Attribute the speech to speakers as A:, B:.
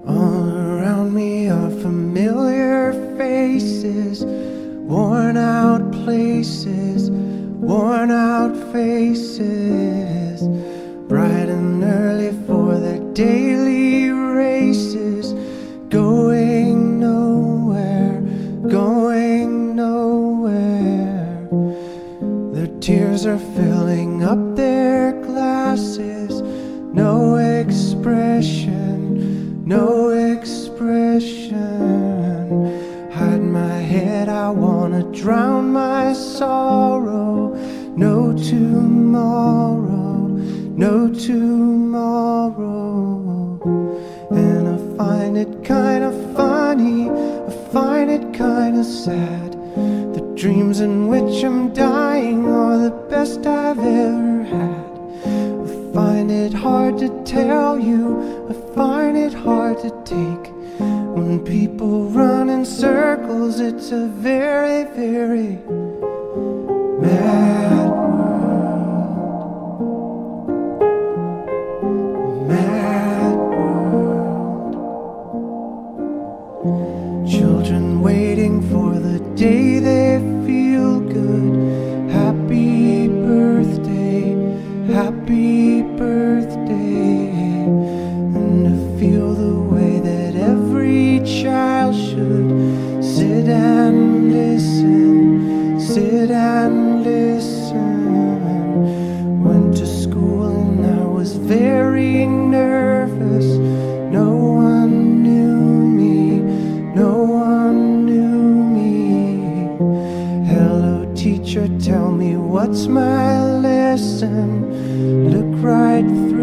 A: All around me are familiar faces, worn out places, worn out faces, bright and early for their daily races, going nowhere, going nowhere. Their tears are filling up their glasses, no expression, no expression. Hide my head, I wanna drown my sorrow. No tomorrow, no tomorrow. And I find it kinda funny, I find it kinda sad. The dreams in which I'm dying are the best I've ever had. I find it hard to tell you, I find it hard to take. When people run in circles, it's a very, very mad world. Mad world. Children waiting for the day they feel good. Happy birthday, happy birthday. And to feel the way that every child should sit and listen, sit and listen. Went to school and I was very nervous. No one knew me, no one knew me. Hello teacher, tell me what's my lesson. Look right through